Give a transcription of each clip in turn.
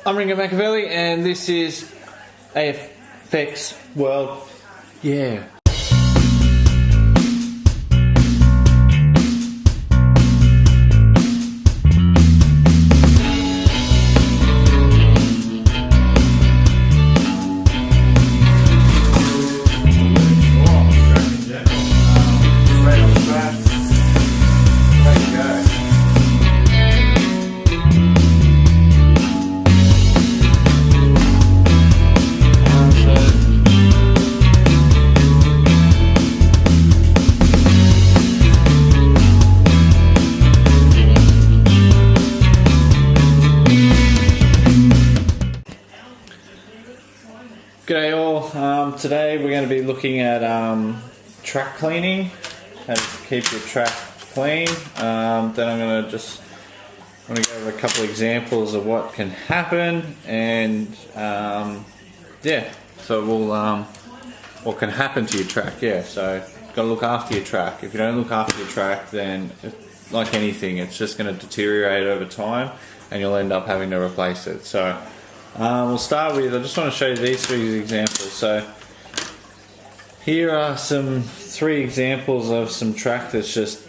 I'm Ringo Machiavelli and this is AFX World. Yeah. G'day all, today we're going to be looking at track cleaning, how to keep your track clean. Then I'm going to go over a couple of examples of what can happen, and yeah, so we'll what can happen to your track. Yeah, so you've got to look after your track. If you don't look after your track, then like anything, it's just going to deteriorate over time and you'll end up having to replace it. So we'll start with, I just want to show you these three examples. So here are three examples of some track that's just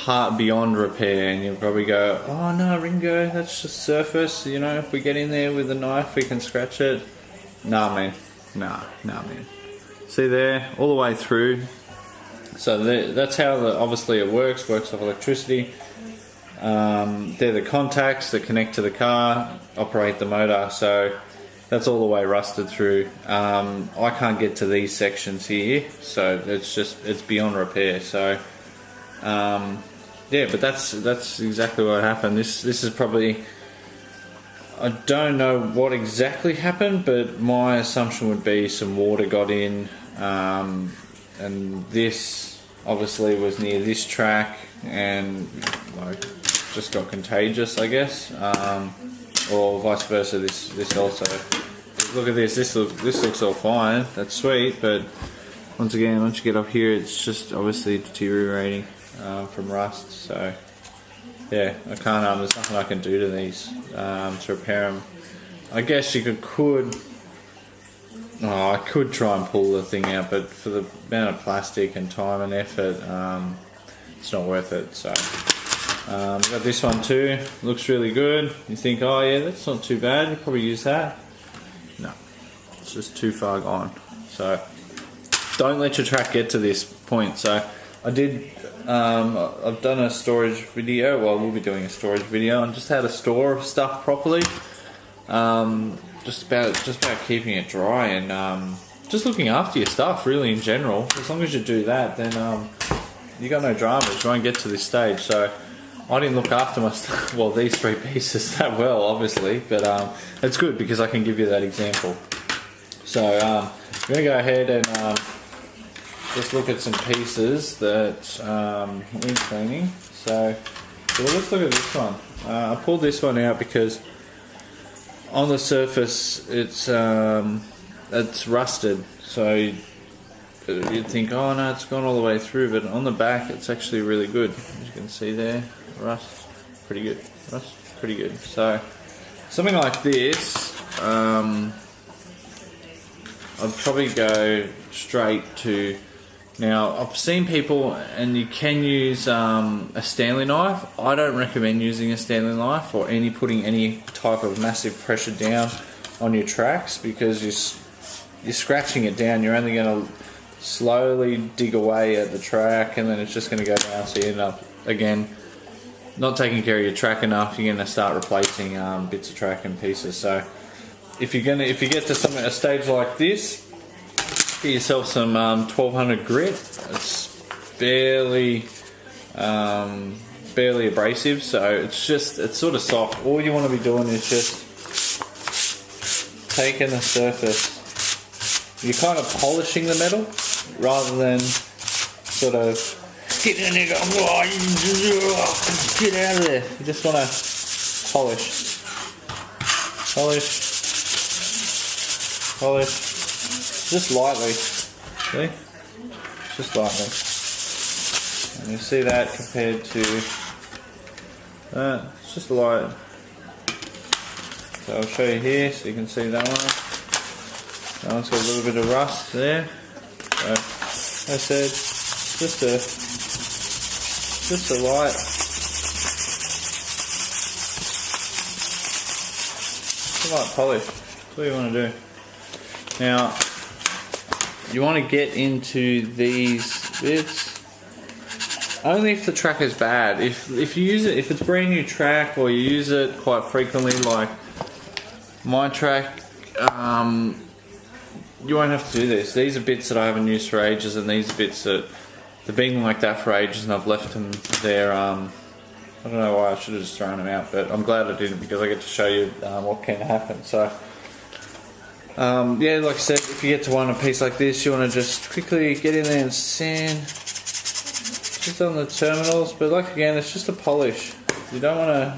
part beyond repair, and you'll probably go, oh no Ringo, that's just surface, you know, if we get in there with a knife we can scratch it. Nah man, nah man. See there, all the way through. So that's how obviously it works off electricity. They're the contacts that connect to the car, operate the motor, so that's all the way rusted through. I can't get to these sections here, so it's beyond repair. So yeah, but that's exactly what happened. This is probably, I don't know what exactly happened, but my assumption would be some water got in, and this obviously was near this track and like just got contagious, I guess, or vice versa. This also. Look at this. This looks all fine. That's sweet, but once again, once you get up here, it's just obviously deteriorating from rust. So yeah, I can't. There's nothing I can do to these to repair them. I guess you could. Oh, I could try and pull the thing out, but for the amount of plastic and time and effort, it's not worth it. So. Got this one too, looks really good. You think, oh yeah, that's not too bad, you probably use that. No, it's just too far gone. So don't let your track get to this point. So I've done a storage video, well we'll be doing a storage video on just how to store stuff properly. Just about keeping it dry and just looking after your stuff really in general. As long as you do that, then you got no dramas, you won't get to this stage. So I didn't look after my stuff, well these three pieces that well obviously, but it's good because I can give you that example. So I'm going to go ahead and just look at some pieces that need cleaning. So let's look at this one. I pulled this one out because on the surface it's rusted, so you'd think, oh no, it's gone all the way through, but on the back it's actually really good. As you can see there, rust pretty good. So something like this, I'd probably go straight to, now I've seen people, and you can use a Stanley knife. I don't recommend using a Stanley knife or putting any type of massive pressure down on your tracks, because you're scratching it down. You're only going to slowly dig away at the track, and then it's just going to go down, so you end up again not taking care of your track enough. You're going to start replacing bits of track and pieces. So if you get to a stage like this, get yourself some 1200 grit. It's barely abrasive, so it's sort of soft. All you want to be doing is just taking the surface. You're kind of polishing the metal rather than sort of get in there, get out of there. You just want to polish, just lightly. See, just lightly, and you see that compared to that. It's just light. So I'll show you here so you can see that one. That one's got a little bit of rust there. So, as I said, just a light, polish. That's what you want to do. Now, you want to get into these bits only if the track is bad. If you use it, if it's brand new track or you use it quite frequently, like my track, you won't have to do this. These are bits that I haven't used for ages, and these are bits that they've been like that for ages, and I've left them there. I don't know why I should have just thrown them out, but I'm glad I didn't because I get to show you what can happen. So, yeah, like I said, if you get to one a piece like this, you want to just quickly get in there and sand just on the terminals. But like again, it's just a polish. You don't want to.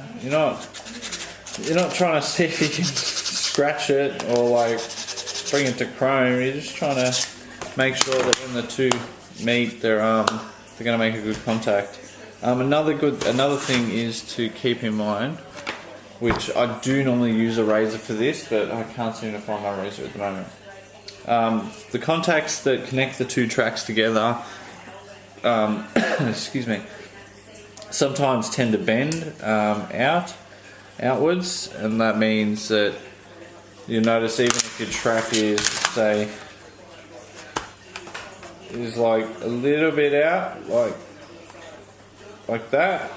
You're not trying to see if you can scratch it or like bring it to chrome. You're just trying to make sure that when the two meet, they're going to make a good contact. Another thing is to keep in mind, which I do normally use a razor for this, but I can't seem to find my razor at the moment. The contacts that connect the two tracks together, excuse me, sometimes tend to bend outwards, and that means that you notice even if your track is, say, is like a little bit out, like that,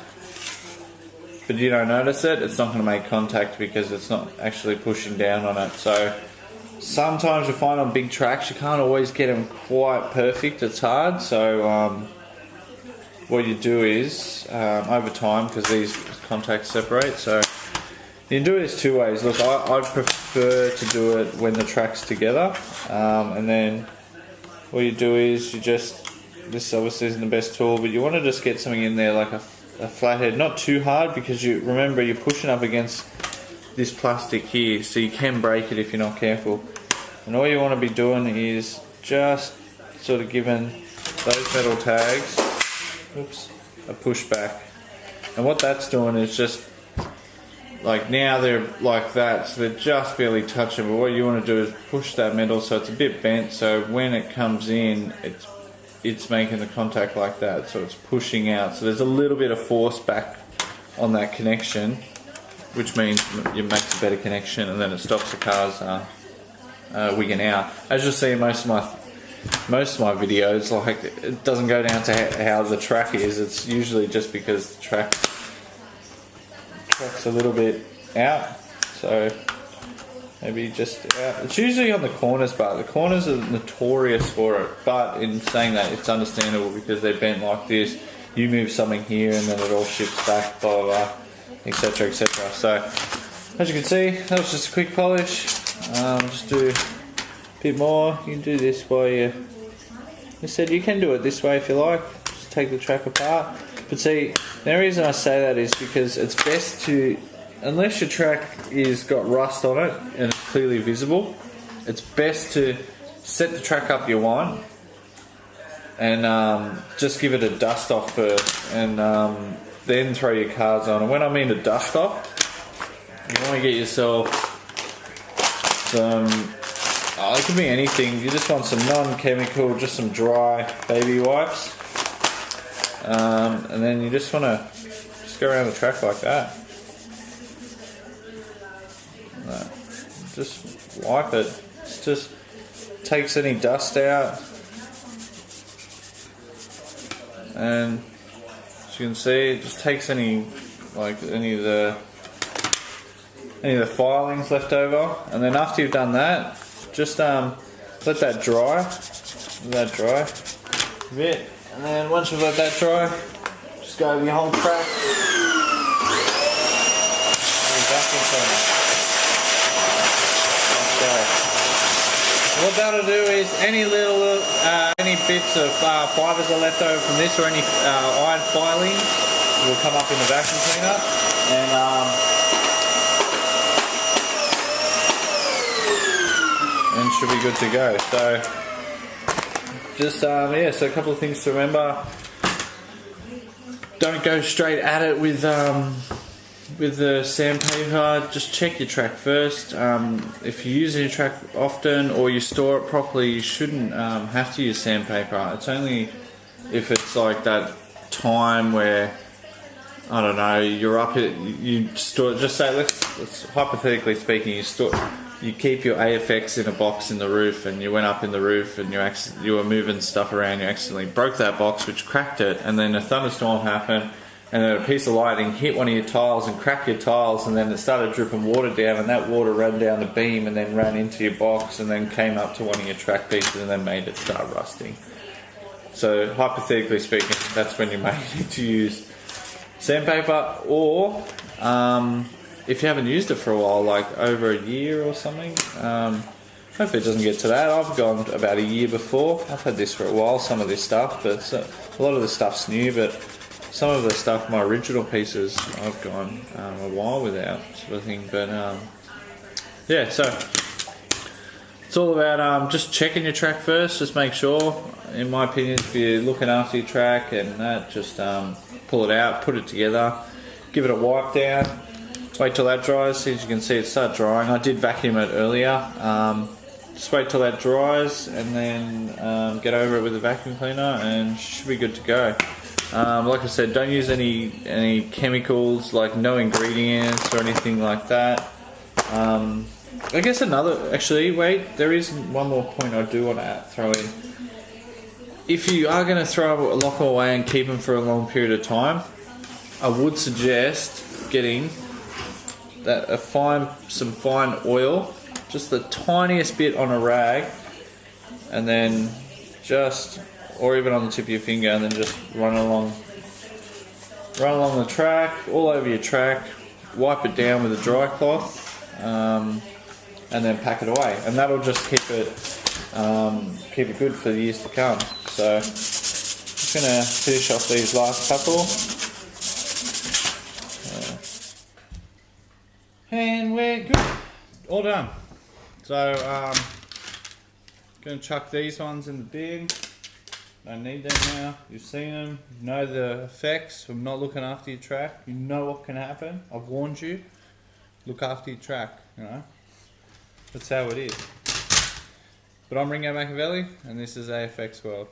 but you don't notice it, it's not going to make contact because it's not actually pushing down on it. So sometimes you find on big tracks you can't always get them quite perfect, it's hard. So what you do is, over time, because these contacts separate, so you can do it two ways. Look, I prefer to do it when the track's together, and then what you do is this obviously isn't the best tool, but you want to just get something in there like a flathead, not too hard, because remember you're pushing up against this plastic here, so you can break it if you're not careful. And all you want to be doing is just sort of giving those metal tags, a push back. And what that's doing is just, like now they're like that, so they're just barely touching, but what you want to do is push that metal so it's a bit bent, so when it comes in, it's making the contact like that, so it's pushing out. So there's a little bit of force back on that connection, which means you make a better connection, and then it stops the cars wigging out. As you'll see in most of my videos, like it doesn't go down to how the track is. It's usually just because the track's a little bit out, so maybe just out. It's usually on the corners, but the corners are notorious for it. But in saying that, it's understandable because they're bent like this. You move something here and then it all shifts back, blah blah blah, etc etc. So as you can see, that was just a quick polish. Just do a bit more. You can do this while I said you can do it this way if you like. Just take the track apart. But see, the reason I say that is because it's best to, unless your track is got rust on it and it's clearly visible, it's best to set the track up you want and just give it a dust off first, and then throw your cars on. And when I mean a dust off, you want to get yourself some, it could be anything, you just want some non-chemical, just some dry baby wipes. And then you just want to go around the track like that. Just wipe it. It just takes any dust out. And as you can see, it just takes any of the filings left over. And then after you've done that, just let that dry. Let that dry a bit. And then once you've let that dry, just go over your whole track. What that'll do is any bits of fibres are left over from this, or any iron filing, will come up in the vacuum cleaner, and should be good to go. So just so a couple of things to remember. Don't go straight at it with with the sandpaper, just check your track first. If you use your track often or you store it properly, you shouldn't have to use sandpaper. It's only if it's like that time where, I don't know, you're up here, you store, just say, let's hypothetically speaking, you keep your AFX in a box in the roof, and you went up in the roof and you were moving stuff around, you accidentally broke that box, which cracked it, and then a thunderstorm happened, and then a piece of lightning hit one of your tiles and cracked your tiles, and then it started dripping water down, and that water ran down the beam and then ran into your box and then came up to one of your track pieces and then made it start rusting. So hypothetically speaking, that's when you may need to use sandpaper, or if you haven't used it for a while, like over a year or something, hopefully it doesn't get to that. I've gone about a year before. I've had this for a while, some of this stuff, but a lot of the stuff's new, but some of the stuff, my original pieces, I've gone a while without, sort of thing. But yeah, so it's all about just checking your track first. Just make sure, in my opinion, if you're looking after your track and that, just pull it out, put it together, give it a wipe down, wait till that dries. As you can see, it started drying. I did vacuum it earlier. Just wait till that dries and then get over it with a vacuum cleaner and should be good to go. Like I said, don't use any chemicals, like no ingredients or anything like that. I guess there is one more point I do want to throw in. If you are going to throw a locker away and keep them for a long period of time, I would suggest getting some fine oil, just the tiniest bit on a rag, and then or even on the tip of your finger, and then just run along the track, all over your track, wipe it down with a dry cloth, and then pack it away, and that'll just keep it good for the years to come. So I'm just going to finish off these last couple, and we're good, all done. So going to chuck these ones in the bin. Don't need them now. You've seen them. You know the effects of not looking after your track. You know what can happen. I've warned you. Look after your track. You know, that's how it is. But I'm Ringo Machiavelli, and this is AFX World.